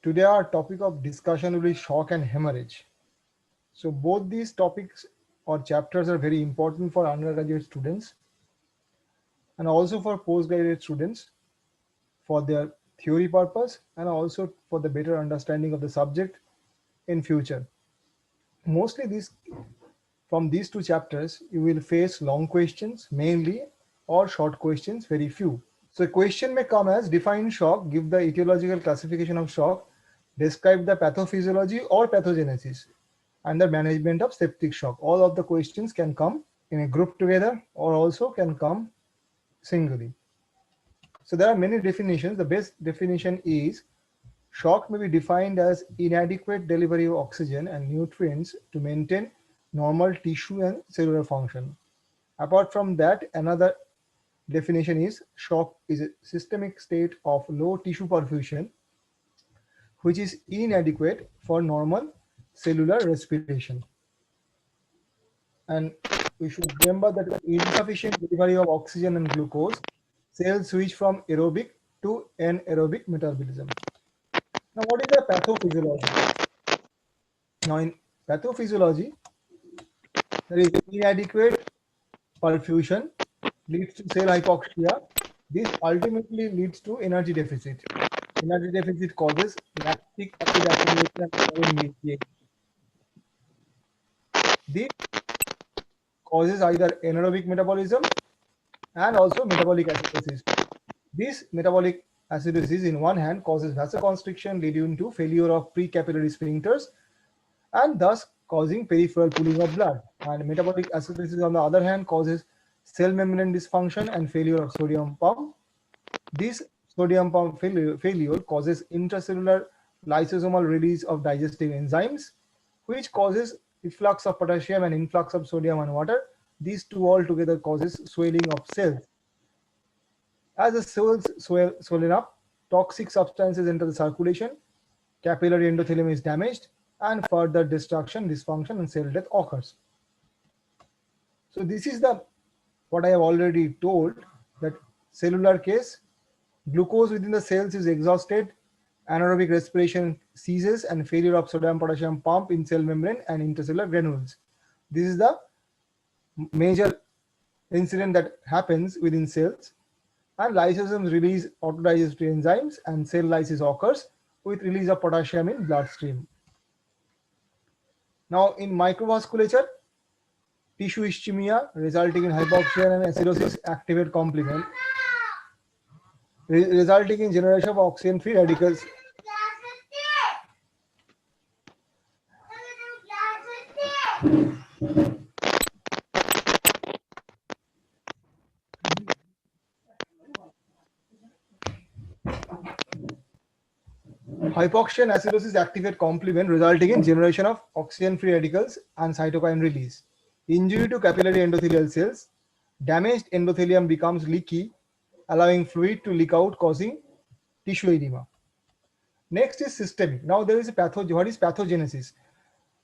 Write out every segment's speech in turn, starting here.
Today our topic of discussion will be shock and hemorrhage. So both these topics or chapters are very important for undergraduate students and also for postgraduate students for their theory purpose and also for the better understanding of the subject in future. Mostly from these two chapters you will face long questions mainly or short questions very few. So a question may come as define shock, give the etiological classification of shock, describe the pathophysiology or pathogenesis, and the management of septic shock. All of the questions can come in a group together or also can come singly. So there are many definitions. The best definition is shock may be defined as inadequate delivery of oxygen and nutrients to maintain normal tissue and cellular function. Apart from that, another definition is shock is a systemic state of low tissue perfusion which is inadequate for normal cellular respiration. And we should remember that insufficient delivery of oxygen and glucose, cells switch from aerobic to anaerobic metabolism. Now, what is the pathophysiology? Now, in pathophysiology, there is inadequate perfusion leads to cell hypoxia. This ultimately leads to energy deficit. Energy deficit causes lactic acid accumulation and chlorine leachate. This causes either anaerobic metabolism and also metabolic acidosis. This metabolic acidosis, in one hand, causes vasoconstriction leading to failure of precapillary sphincters and thus causing peripheral pooling of blood. And metabolic acidosis, on the other hand, causes cell membrane dysfunction and failure of sodium pump. This sodium pump failure causes intracellular lysosomal release of digestive enzymes, which causes efflux of potassium and influx of sodium and water. These two all together causes swelling of cells. As the cells swollen up, toxic substances enter the circulation, capillary endothelium is damaged, and further destruction, dysfunction, and cell death occurs. So this is the what I have already told, that cellular case, glucose within the cells is exhausted, anaerobic respiration ceases, and failure of sodium potassium pump in cell membrane and intercellular granules. This is the major incident that happens within cells, and lysosomes release autodigestive enzymes and cell lysis occurs with release of potassium in bloodstream. Now in microvasculature, tissue ischemia resulting in hypoxia and acidosis activate complement, resulting in generation of oxygen-free radicals. Hypoxia and acidosis activate complement, resulting in generation of oxygen-free radicals and cytokine release. Injury to capillary endothelial cells, damaged endothelium becomes leaky, allowing fluid to leak out, causing tissue edema. Next is systemic. Now there is a what is pathogenesis?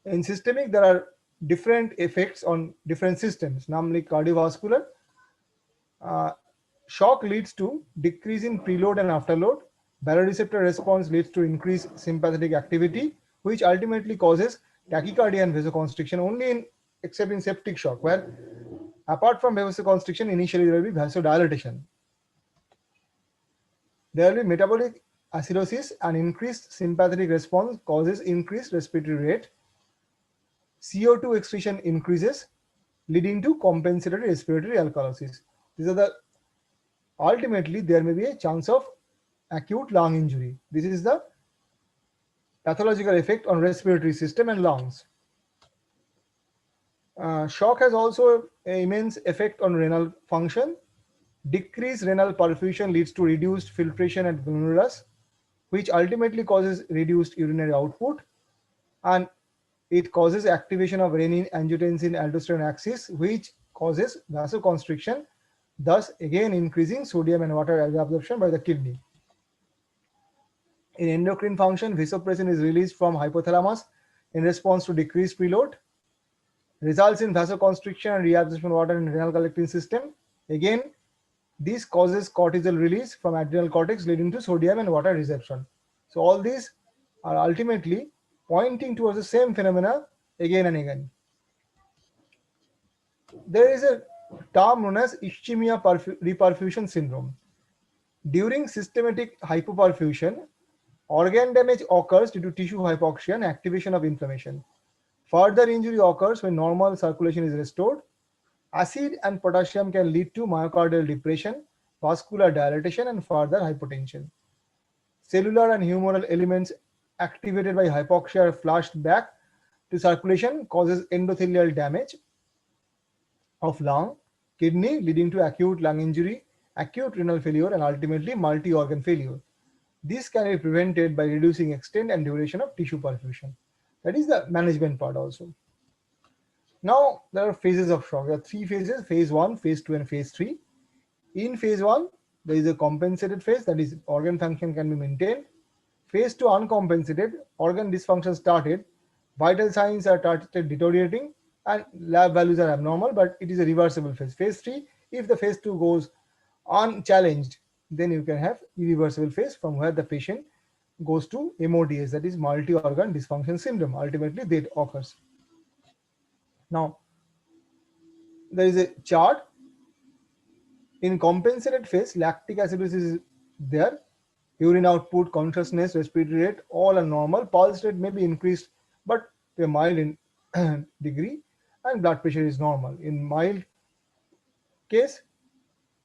In systemic, there are different effects on different systems, namely cardiovascular. Uh, Shock leads to decrease in preload and afterload. Baroreceptor response leads to increased sympathetic activity, which ultimately causes tachycardia and vasoconstriction only in except in septic shock, where apart from vasoconstriction, initially there will be vasodilatation. There will be metabolic acidosis, and increased sympathetic response causes increased respiratory rate. CO2 excretion increases, leading to compensatory respiratory alkalosis. These are the ultimately there may be a chance of acute lung injury. This is the pathological effect on respiratory system and lungs. Shock has also an immense effect on renal function. Decreased renal perfusion leads to reduced filtration at glomerulus, which ultimately causes reduced urinary output, and it causes activation of renin angiotensin aldosterone axis, which causes vasoconstriction, thus again increasing sodium and water absorption by the kidney. In endocrine function, vasopressin is released from hypothalamus in response to decreased preload, results in vasoconstriction and reabsorption of water in renal collecting system. Again, this causes cortisol release from adrenal cortex, leading to sodium and water resorption. So all these are ultimately pointing towards the same phenomena again and again. There is a term known as ischemia reperfusion syndrome. During systematic hypoperfusion, organ damage occurs due to tissue hypoxia and activation of inflammation. Further injury occurs when normal circulation is restored. Acid and potassium can lead to myocardial depression, vascular dilatation, and further hypotension. Cellular and humoral elements activated by hypoxia are flushed back to circulation, causes endothelial damage of lung, kidney, leading to acute lung injury, acute renal failure, and ultimately multi-organ failure. This can be prevented by reducing extent and duration of tissue perfusion. That is the management part also. Now, there are phases of shock. There are three phases: phase 1, phase 2, and phase 3. In phase 1, there is a compensated phase, that is, organ function can be maintained. Phase 2, uncompensated, organ dysfunction started, vital signs are started deteriorating, and lab values are abnormal, but it is a reversible phase. Phase 3, if the phase 2 goes unchallenged, then you can have irreversible phase from where the patient goes to MODS, that is multi-organ dysfunction syndrome. Ultimately, death occurs. Now, there is a chart. In compensated phase, lactic acidosis is there. Urine output, consciousness, respiratory rate, all are normal. Pulse rate may be increased, but to a mild in degree, and blood pressure is normal. In mild case,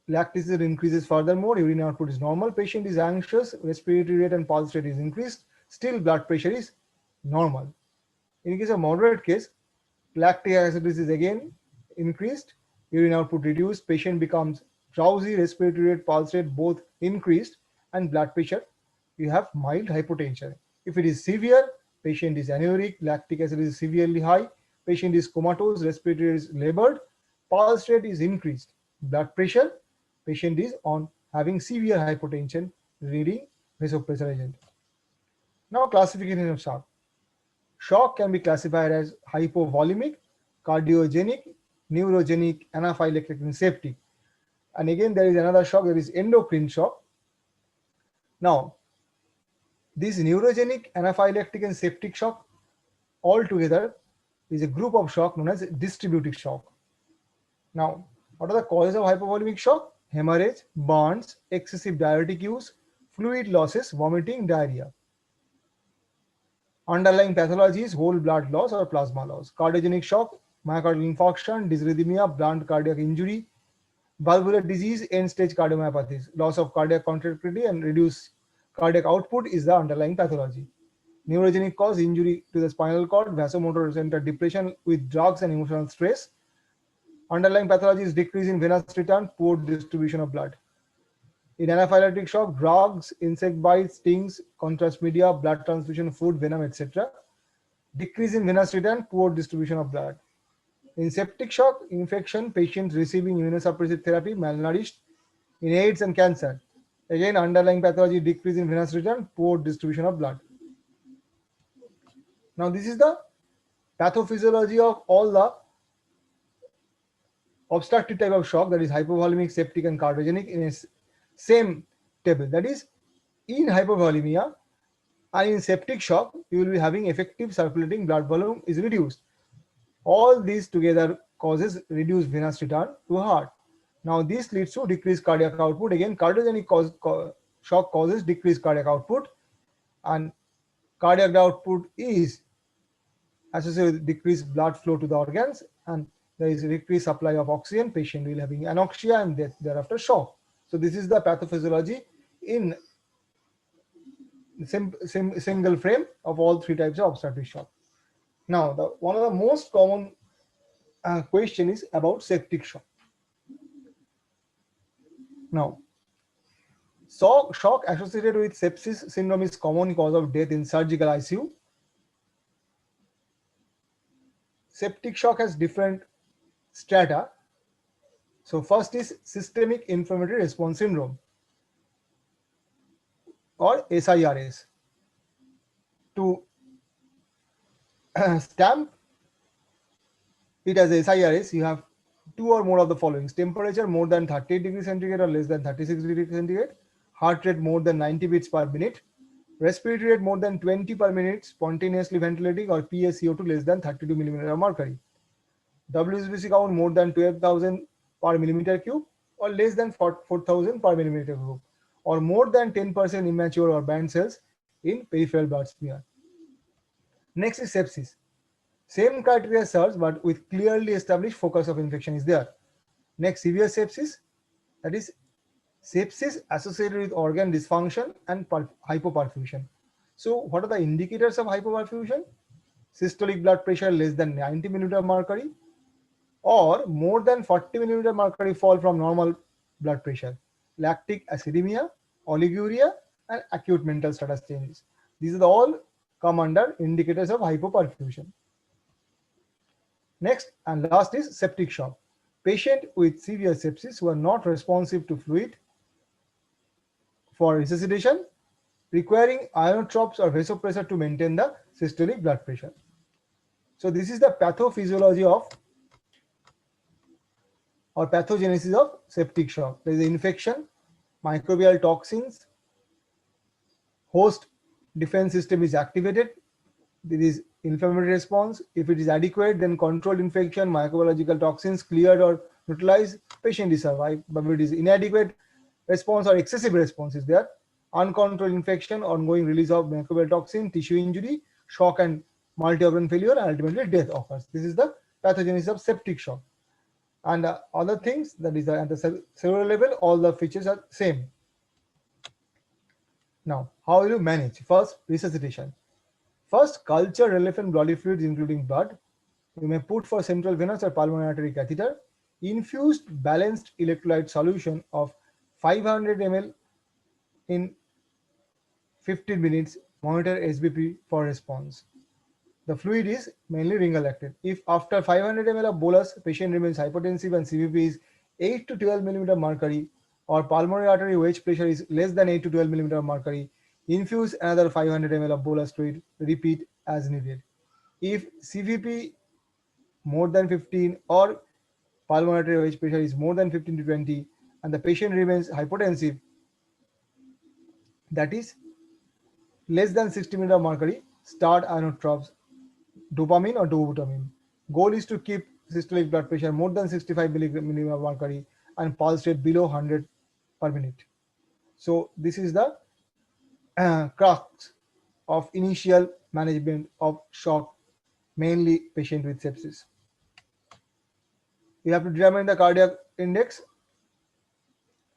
lactic acid increases furthermore, urine output is normal. Patient is anxious, respiratory rate and pulse rate is increased, still blood pressure is normal. In case of moderate case, lactic acidosis is again increased, urine output reduced, patient becomes drowsy, respiratory rate, pulse rate both increased, and blood pressure, you have mild hypotension. If it is severe, patient is anuric, lactic acid is severely high, patient is comatose, respiratory is labored, pulse rate is increased, blood pressure, patient is on having severe hypotension, reading vasopressor agent. Now, classification of shock. Shock can be classified as hypovolemic, cardiogenic, neurogenic, anaphylactic, and septic. And again, there is another shock, there is endocrine shock. Now, this neurogenic, anaphylactic, and septic shock altogether is a group of shock known as distributed shock. Now, what are the causes of hypovolemic shock? Hemorrhage, burns, excessive diuretic use, fluid losses, vomiting, diarrhea. Underlying pathology is whole blood loss or plasma loss. Cardiogenic shock, myocardial infarction, dysrhythmia, blunt cardiac injury, valvular disease, end-stage cardiomyopathies. Loss of cardiac contractility and reduced cardiac output is the underlying pathology. Neurogenic cause, injury to the spinal cord, vasomotor center depression with drugs and emotional stress. Underlying pathology is decrease in venous return, poor distribution of blood. In anaphylactic shock, drugs, insect bites, stings, contrast media, blood transfusion, food, venom, etc. Decrease in venous return, poor distribution of blood. In septic shock, infection, patients receiving immunosuppressive therapy, malnourished. In AIDS and cancer, again underlying pathology, decrease in venous return, poor distribution of blood. Now, this is the pathophysiology of all the obstructive type of shock, that is hypovolemic, septic, and cardiogenic, in a same table. That is, in hypovolemia and in septic shock, you will be having effective circulating blood volume is reduced. All these together causes reduced venous return to heart. Now, this leads to decreased cardiac output. Again, cardiogenic shock causes decreased cardiac output, and cardiac output is associated with decreased blood flow to the organs, and there is a decreased supply of oxygen. Patient will having anoxia and thereafter shock. So this is the pathophysiology in single frame of all three types of obstructive shock. Now, one of the most common question is about septic shock. Now, shock associated with sepsis syndrome is common cause of death in surgical ICU. Septic shock has different strata. So first is systemic inflammatory response syndrome, or SIRS. To stamp it as SIRS, you have two or more of the following: temperature more than 38 degrees centigrade or less than 36 degrees centigrade, heart rate more than 90 beats per minute, Respiratory rate more than 20 per minute, spontaneously ventilating, or PaCO2 less than 32 millimeter of mercury. WBC count more than 12,000 per millimeter cube or less than 4,000 per millimeter cube, or more than 10% immature or banned cells in peripheral blood smear. Next is sepsis. Same criteria serves, but with clearly established focus of infection is there. Next, severe sepsis, that is sepsis associated with organ dysfunction and hypoperfusion. So, what are the indicators of hypoperfusion? Systolic blood pressure less than 90 millimeter mercury, or more than 40 millimeter mercury fall from normal blood pressure, lactic acidemia, oliguria, and acute mental status changes. These are all come under indicators of hypoperfusion. Next and last is septic shock. Patient with severe sepsis who are not responsive to fluid for resuscitation, requiring ionotropes or vasopressor to maintain the systolic blood pressure. So this is the pathophysiology of or pathogenesis of septic shock. There is infection, microbial toxins, host defense system is activated, there is inflammatory response. If it is adequate, then controlled infection, microbiological toxins cleared or neutralized, patient is survived. But if it is inadequate response or excessive response is there, uncontrolled infection, ongoing release of microbial toxin, tissue injury, shock and multi-organ failure, and ultimately death occurs. This is the pathogenesis of septic shock. And other things, that is at the cellular level, all the features are same. Now, how will you manage? First, resuscitation. First, culture relevant bloody fluids including blood. You may put for central venous or pulmonary artery catheter, infused balanced electrolyte solution of 500 ml in 15 minutes, monitor SBP for response. The fluid is mainly ring-lactate. If after 500 ml of bolus, patient remains hypotensive and CVP is 8 to 12 millimeter mercury, or pulmonary artery wedge pressure is less than 8 to 12 millimeter mercury, infuse another 500 ml of bolus fluid, repeat as needed. If CVP more than 15 or pulmonary artery wedge pressure is more than 15 to 20 and the patient remains hypotensive, that is less than 60 millimeter mercury, start inotropes, dopamine or dobutamine. Goal is to keep systolic blood pressure more than 65 millimeter mercury and pulse rate below 100 per minute. So this is the crux of initial management of shock, mainly patient with sepsis. You have to determine the cardiac index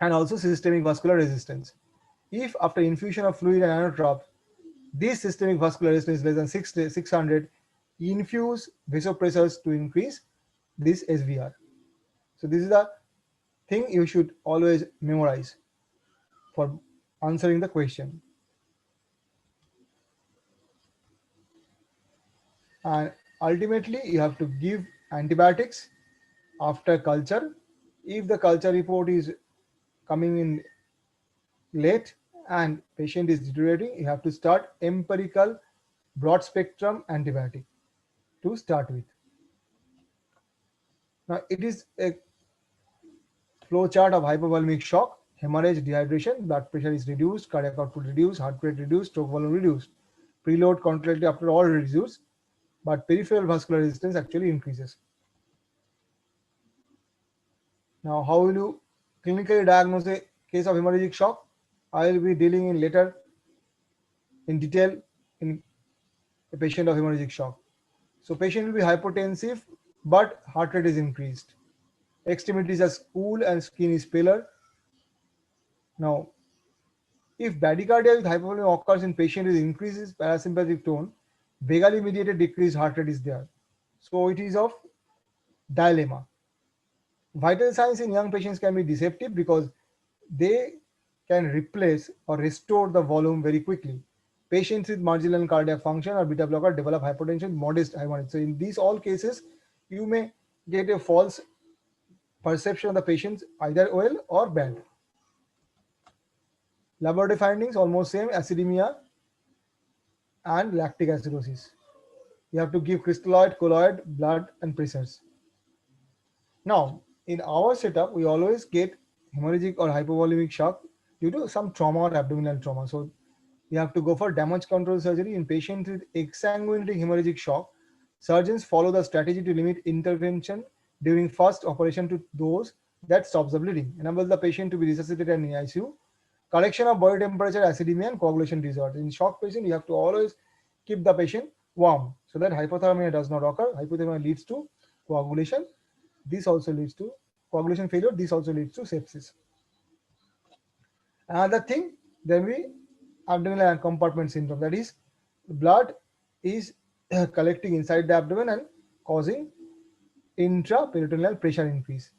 and also systemic vascular resistance. If after infusion of fluid and inotropes, this systemic vascular resistance is less than 600, infuse vasopressors to increase this SVR. So this is the thing you should always memorize for answering the question. And ultimately, you have to give antibiotics after culture. If the culture report is coming in late and patient is deteriorating, you have to start empirical broad spectrum antibiotic to start with. Now, it is a flow chart of hypovolemic shock, hemorrhage, dehydration, blood pressure is reduced, cardiac output reduced, heart rate reduced, stroke volume reduced. Preload contractility after all reduced, but peripheral vascular resistance actually increases. Now, how will you clinically diagnose a case of hemorrhagic shock? I will be dealing in later in detail in a patient of hemorrhagic shock. So patient will be hypotensive, but heart rate is increased. Extremities are cool and skin is paler. Now, if bradycardia with hypovolemia occurs in patient with increases parasympathetic tone, vagally mediated decreased heart rate is there. So it is of dilemma. Vital signs in young patients can be deceptive because they can replace or restore the volume very quickly. Patients with marginal cardiac function or beta blocker develop hypertension, modest hemorrhage. So in these all cases, you may get a false perception of the patients either well or bad. Laboratory findings almost same, acidemia and lactic acidosis. You have to give crystalloid, colloid, blood and pressures. Now, in our setup, we always get hemorrhagic or hypovolemic shock due to some trauma or abdominal trauma. So You have to go for damage control surgery in patients with exsanguinating hemorrhagic shock. Surgeons follow the strategy to limit intervention during first operation to those that stops the bleeding, enable the patient to be resuscitated in ICU. Correction of body temperature, acidemia, and coagulation disorder. In shock patient, you have to always keep the patient warm so that hypothermia does not occur. Hypothermia leads to coagulation. This also leads to coagulation failure. This also leads to sepsis. Another thing, there will be abdominal compartment syndrome. That is, blood is collecting inside the abdomen and causing intraperitoneal pressure increase.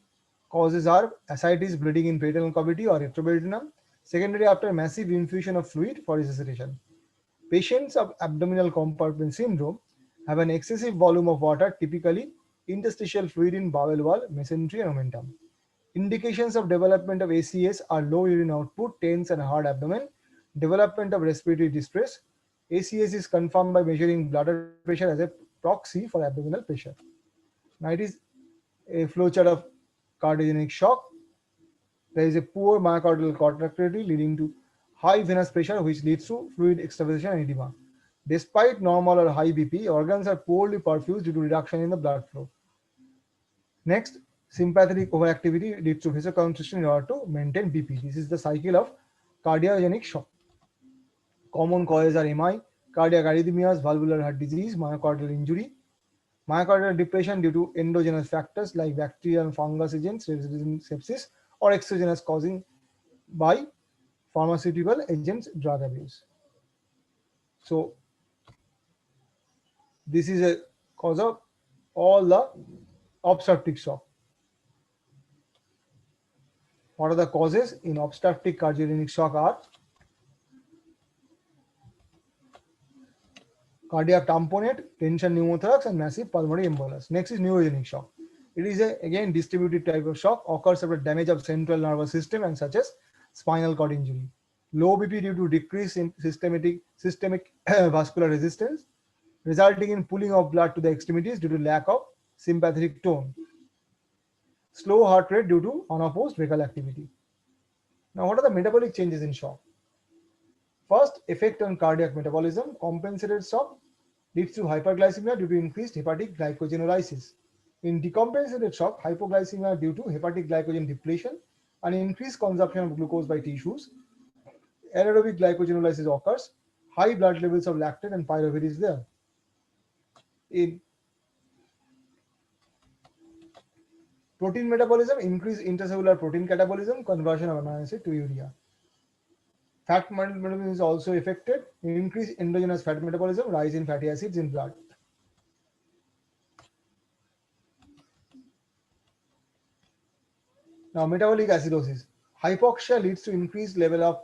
Causes are ascites, bleeding in peritoneal cavity or retroperitoneum, secondary after massive infusion of fluid for resuscitation. Patients of abdominal compartment syndrome have an excessive volume of water, typically interstitial fluid in bowel wall, mesentery, and omentum. Indications of development of ACS are low urine output, tense and hard abdomen, development of respiratory distress. ACS is confirmed by measuring bladder pressure as a proxy for abdominal pressure. Now it is a flowchart of cardiogenic shock. There is a poor myocardial contractility leading to high venous pressure, which leads to fluid extravasation and edema. Despite normal or high BP, organs are poorly perfused due to reduction in the blood flow. Next, sympathetic overactivity leads to vasoconstriction in order to maintain BP. This is the cycle of cardiogenic shock. Common causes are MI, cardiac arrhythmias, valvular heart disease, myocardial injury, myocardial depression due to endogenous factors like bacterial and fungus agents, resistant sepsis, or exogenous causing by pharmaceutical agents, drug abuse. So this is a cause of all the obstructive shock. What are the causes in obstructive cardiogenic shock are cardiac tamponade, tension pneumothorax, and massive pulmonary embolus. Next is neurogenic shock. It is a again distributed type of shock, occurs after damage of central nervous system and such as spinal cord injury. Low BP due to decrease in systemic vascular resistance, resulting in pooling of blood to the extremities due to lack of sympathetic tone. Slow heart rate due to unopposed vagal activity. Now, what are the metabolic changes in shock? First, effect on cardiac metabolism. Compensated shock leads to hyperglycemia due to increased hepatic glycogenolysis. In decompensated shock, hypoglycemia due to hepatic glycogen depletion and increased consumption of glucose by tissues. Anaerobic glycogenolysis occurs. High blood levels of lactate and pyruvate is there. In protein metabolism, increased intracellular protein catabolism, conversion of amino acid to urea. Fat metabolism is also affected. Increased endogenous fat metabolism, rise in fatty acids in blood. Now, metabolic acidosis. Hypoxia leads to increased level of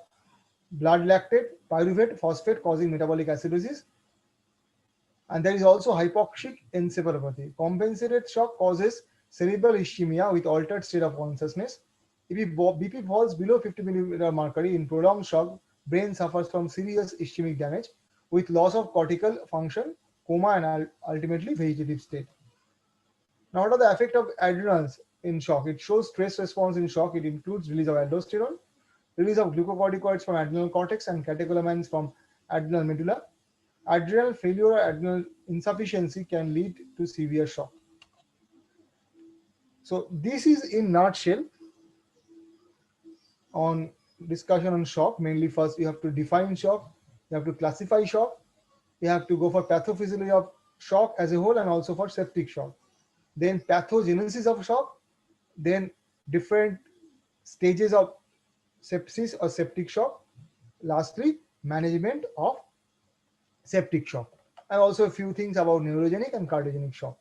blood lactate, pyruvate, phosphate, causing metabolic acidosis. And there is also hypoxic encephalopathy. Compensated shock causes cerebral ischemia with altered state of consciousness. If BP falls below 50 millimeter mercury in prolonged shock, brain suffers from serious ischemic damage with loss of cortical function, coma, and ultimately vegetative state. Now, what are the effects of adrenals in shock? It shows stress response in shock. It includes release of aldosterone, release of glucocorticoids from adrenal cortex and catecholamines from adrenal medulla. Adrenal failure or adrenal insufficiency can lead to severe shock. So this is in nutshell on discussion on shock. Mainly, first you have to define shock, you have to classify shock, you have to go for pathophysiology of shock as a whole and also for septic shock. Then pathogenesis of shock, then different stages of sepsis or septic shock. Lastly, management of septic shock, and also a few things about neurogenic and cardiogenic shock.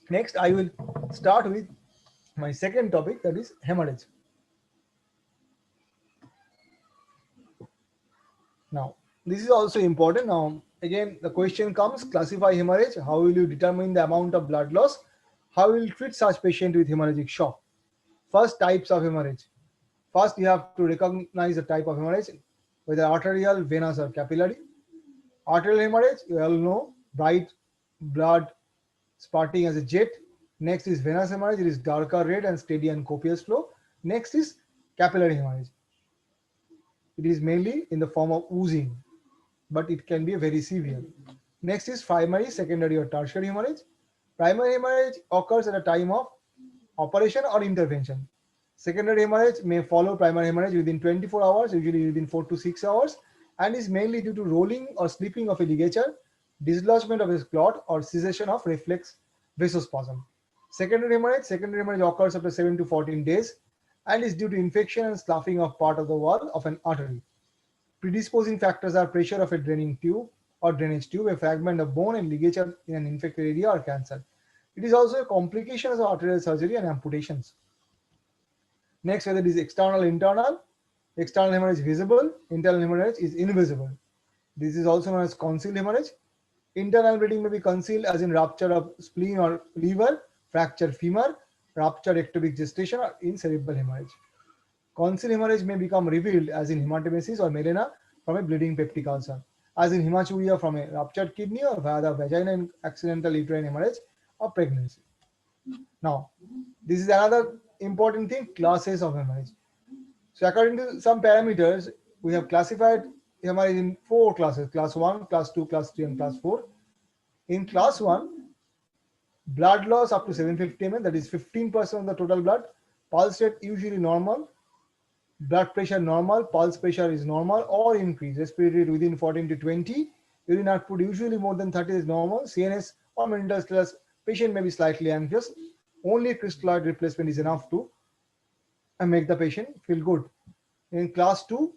Next, I will start with my second topic, that is hemorrhage. Now, this is also important. Now, again, the question comes, classify hemorrhage. How will you determine the amount of blood loss? How will you treat such patient with hemorrhagic shock? First, types of hemorrhage. First, you have to recognize the type of hemorrhage, whether arterial, venous, or capillary. Arterial hemorrhage, you all know, bright blood spurting as a jet. Next is venous hemorrhage. It is darker red and steady and copious flow. Next is Capillary hemorrhage. It is mainly in the form of oozing, but it can be very severe. Next is primary, secondary, or tertiary hemorrhage. Primary hemorrhage occurs at a time of operation or intervention. Secondary hemorrhage may follow primary hemorrhage within 24 hours, usually within 4 to 6 hours, and is mainly due to rolling or slipping of a ligature, dislodgement of a clot, or cessation of reflex vasospasm. Secondary hemorrhage occurs after 7 to 14 days and is due to infection and sloughing of part of the wall of an artery. Predisposing factors are pressure of a draining tube or drainage tube, a fragment of bone, and ligature in an infected area, or cancer. It is also a complication of arterial surgery and amputations. Next, whether it is external or internal. External hemorrhage is visible, internal hemorrhage is invisible. This is also known as concealed hemorrhage. Internal bleeding may be concealed as in rupture of spleen or liver, fractured femur, ruptured ectopic gestation, or in cerebral hemorrhage. Concealed hemorrhage may become revealed as in hematemesis or melena from a bleeding peptic ulcer, as in hematuria from a ruptured kidney, or via the vagina in accidental uterine hemorrhage or pregnancy. Now, this is another important thing, classes of hemorrhage. So according to some parameters, we have classified hemorrhage in 4 classes: class 1, class 2, class 3, and class 4. In class 1, blood loss up to 750 ml, that is 15% of the total blood. Pulse rate usually normal. Blood pressure normal. Pulse pressure is normal or increased. Respiratory rate within 14 to 20. Urine output usually more than 30 is normal. CNS or mental stress. Patient may be slightly anxious. Only crystalloid replacement is enough to make the patient feel good. In class 2,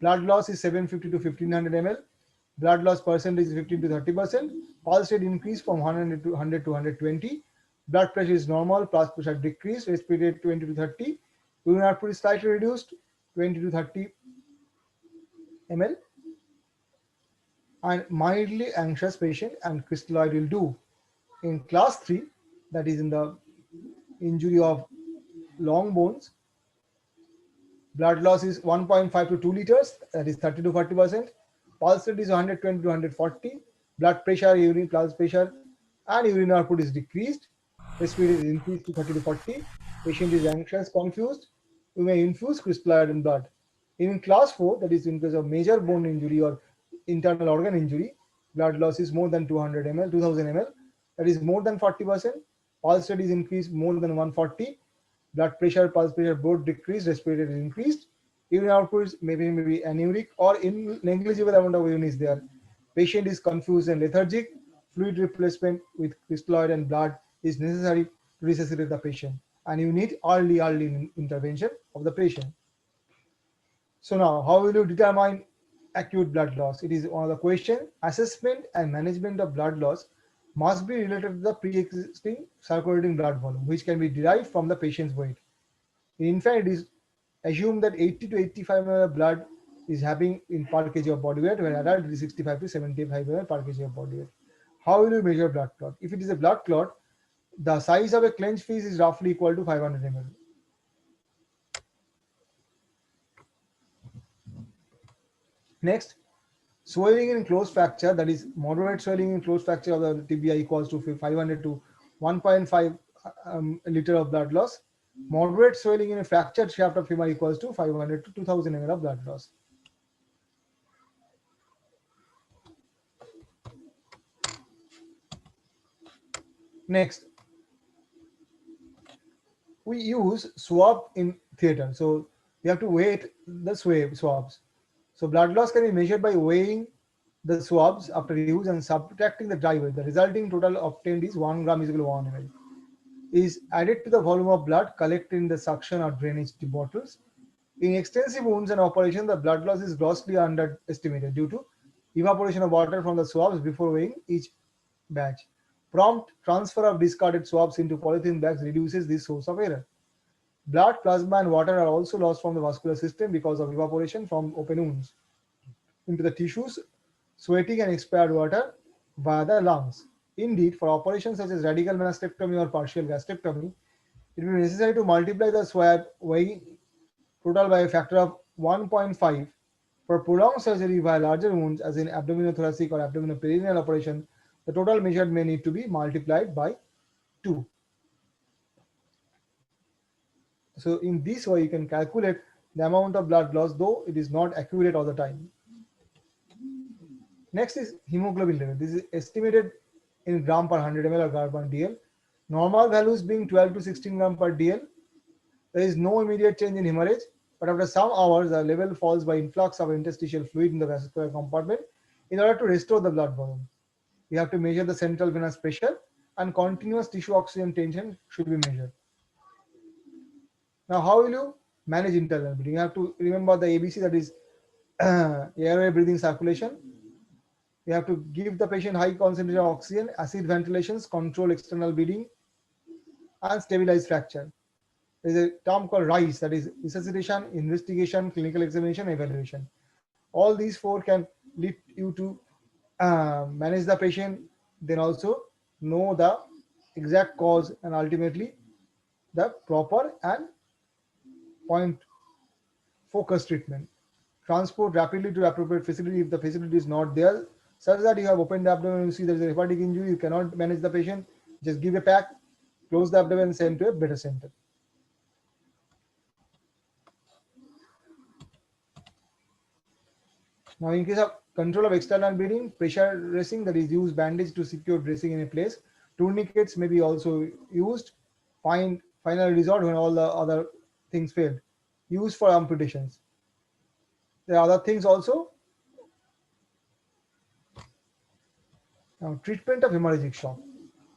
blood loss is 750 to 1500 ml. Blood loss percentage is 15 to 30%. Pulse rate increase from 100 to 120. Blood pressure is normal. Pulse pressure decreased. Respiratory rate 20 to 30. Urine output is slightly reduced, 20 to 30 ml. And mildly anxious patient and crystalloid will do. In class 3, that is in the injury of long bones, blood loss is 1.5 to 2 liters, that is 30 to 40%. Pulse rate is 120 to 140. Blood pressure, urine pulse pressure, and urine output is decreased. Respiratory is increased to 30 to 40. Patient is anxious, confused. We may infuse crystalloid in blood. In class 4, that is in case of major bone injury or internal organ injury, blood loss is more than 200 ml, 2000 ml, that is more than 40%. Pulse rate is increased more than 140. Blood pressure, pulse pressure both decreased, respiratory is increased. Urine output is maybe anuric or in negligible amount of urine is there. Patient is confused and lethargic. Fluid replacement with crystalloid and blood is necessary to resuscitate the patient, and you need early intervention of the patient. So now, how will you determine acute blood loss? It is one of the question. Assessment and management of blood loss must be related to the pre-existing circulating blood volume, which can be derived from the patient's weight. In fact, it is assumed that 80 to 85 ml of blood is happening in per kg of body weight, when adult it is 65 to 75 ml per kg of body weight. How will you measure blood clot? If it is a blood clot, the size of a clenched fist is roughly equal to 500 ml. Next, swelling in closed fracture, that is moderate swelling in closed fracture of the tibia equals to 500 to 1.5 liter of blood loss. Moderate swelling in a fractured shaft of femur equals to 500 to 2000 ml of blood loss. Next, we use swab in theater. So we have to weight the swabs. So blood loss can be measured by weighing the swabs after use and subtracting the dry weight. The resulting total obtained is 1 gram is equal to 1 ml. Is added to the volume of blood collected in the suction or drainage bottles. In extensive wounds and operation, the blood loss is grossly underestimated due to evaporation of water from the swabs before weighing each batch. Prompt transfer of discarded swabs into polythene bags reduces this source of error. Blood, plasma, and water are also lost from the vascular system because of evaporation from open wounds into the tissues, sweating and expired water via the lungs. Indeed, for operations such as radical mastectomy or partial gastrectomy, it will be necessary to multiply the swab weighing total by a factor of 1.5. For prolonged surgery via larger wounds, as in abdominothoracic or abdominoperineal operation, the total measured may need to be multiplied by 2. So in this way, you can calculate the amount of blood loss, though it is not accurate all the time. Next is hemoglobin level. This is estimated in gram per 100 ml or gram per dl. Normal values being 12 to 16 gram per dl. There is no immediate change in hemorrhage, but after some hours, the level falls by influx of interstitial fluid in the vascular compartment in order to restore the blood volume. We have to measure the central venous pressure, and continuous tissue oxygen tension should be measured. Now, how will you manage internal bleeding? You have to remember the ABC, that is airway, breathing, circulation. You have to give the patient high concentration of oxygen, acid ventilations, control external bleeding, and stabilize fracture. There is a term called RICE, that is resuscitation, investigation, clinical examination, evaluation. All these four can lead you to manage the patient, then also know the exact cause, and ultimately the proper and point focused treatment. Transport rapidly to appropriate facility if the facility is not there, such that you have opened the abdomen and you see there is a hepatic injury, you cannot manage the patient, just give a pack, close the abdomen, and send to a better center. Now, in case of control of external bleeding, pressure dressing, that is use bandage to secure dressing in a place. Tourniquets may be also used. Final resort when all the other things failed. Used for amputations. There are other things also. Now, treatment of hemorrhagic shock.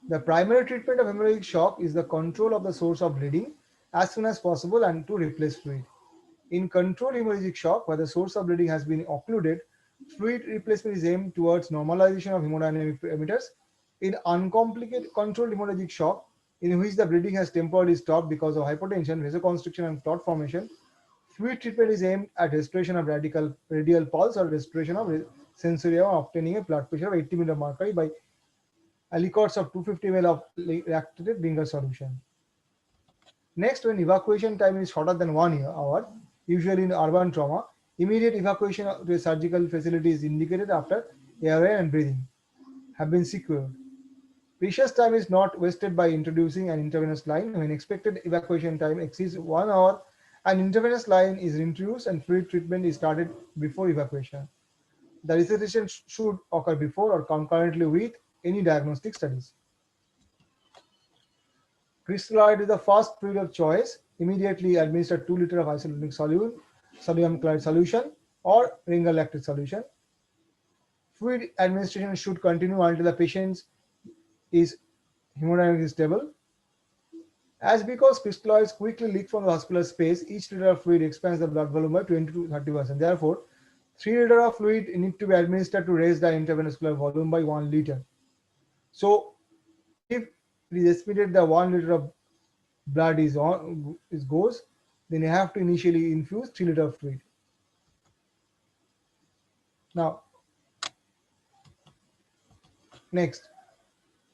The primary treatment of hemorrhagic shock is the control of the source of bleeding as soon as possible and to replace fluid. In controlled hemorrhagic shock, where the source of bleeding has been occluded, fluid replacement is aimed towards normalization of hemodynamic parameters. In uncomplicated controlled hemorrhagic shock, in which the bleeding has temporarily stopped because of hypotension, vasoconstriction, and clot formation, fluid treatment is aimed at restoration of radial pulse or restoration of sensoria, obtaining a blood pressure of 80 mm of mercury by aliquots of 250 ml of reactivated vinegar solution. Next, when evacuation time is shorter than 1 hour, usually in urban trauma, immediate evacuation to a surgical facility is indicated after airway and breathing have been secured. Precious time is not wasted by introducing an intravenous line. When expected evacuation time exceeds 1 hour, an intravenous line is introduced and fluid treatment is started before evacuation. The resuscitation should occur before or concurrently with any diagnostic studies. Crystalloid is the first fluid of choice. Immediately administer 2 liters of isotonic sodium chloride solution or Ringer lactate solution. Fluid administration should continue until the patient is hemodynamically stable. As because crystalloids quickly leak from the vascular space, each liter of fluid expands the blood volume by 20 to 30%. Therefore, 3 liters of fluid need to be administered to raise the intravascular volume by 1 liter. So, if it is estimated that 1 liter of blood goes, then you have to initially infuse 3 liters of fluid. Now, next,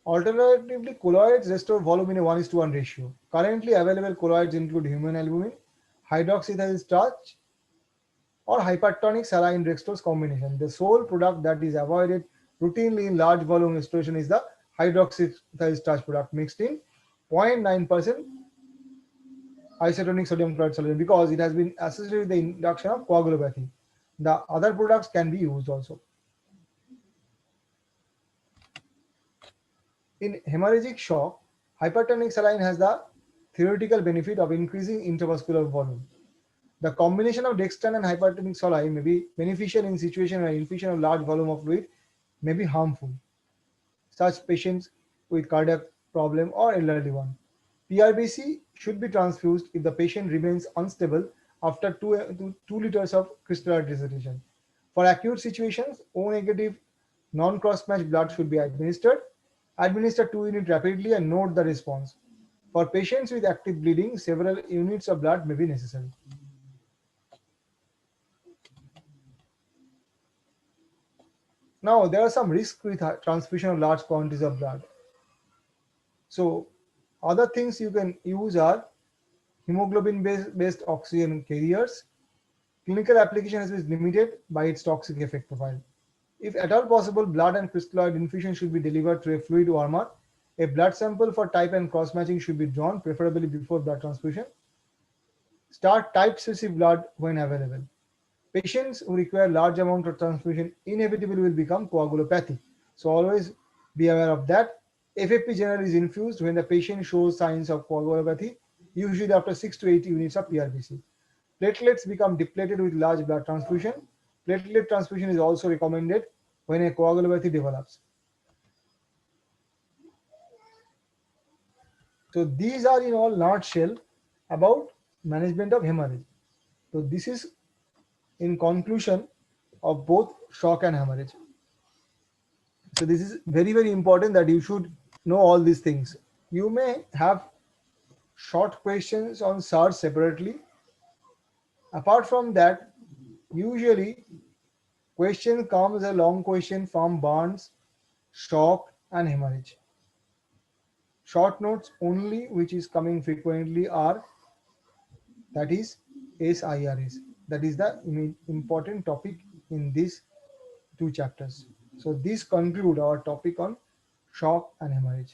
alternatively, colloids restore volume in a 1:1 ratio. Currently available colloids include human albumin, hydroxyethyl starch, or hypertonic saline dextrose combination. The sole product that is avoided routinely in large volume restoration is the hydroxyethyl starch product mixed in 0.9% isotonic sodium chloride solution because it has been associated with the induction of coagulopathy. The other products can be used also. In hemorrhagic shock, hypertonic saline has the theoretical benefit of increasing intravascular volume. The combination of dextran and hypertonic saline may be beneficial in situations where infusion of large volume of fluid may be harmful. Such patients with cardiac problem or elderly one. PRBC should be transfused if the patient remains unstable after 2 liters of crystalloid resuscitation. For acute situations, O negative non-cross-matched blood should be administered. Administer 2 units rapidly and note the response. For patients with active bleeding, several units of blood may be necessary. Now, there are some risks with transfusion of large quantities of blood. So, other things you can use are hemoglobin-based oxygen carriers. Clinical application has been limited by its toxic effect profile. If at all possible, blood and crystalloid infusion should be delivered through a fluid warmer. A blood sample for type and cross-matching should be drawn, preferably before blood transfusion. Start type specific blood when available. Patients who require large amount of transfusion inevitably will become coagulopathy. So always be aware of that. FFP generally is infused when the patient shows signs of coagulopathy, usually after 6 to 8 units of PRBC. Platelets become depleted with large blood transfusion. Platelet transfusion is also recommended when a coagulopathy develops. So these are in all nutshell about management of hemorrhage. So this is in conclusion of both shock and hemorrhage. So this is very important that you should know all these things. You may have short questions on SARS separately. Apart from that, usually question comes a long question from burns, shock and hemorrhage. Short notes only which is coming frequently are, that is SIRS. That is the important topic in these two chapters. So this conclude our topic on shock and hemorrhage.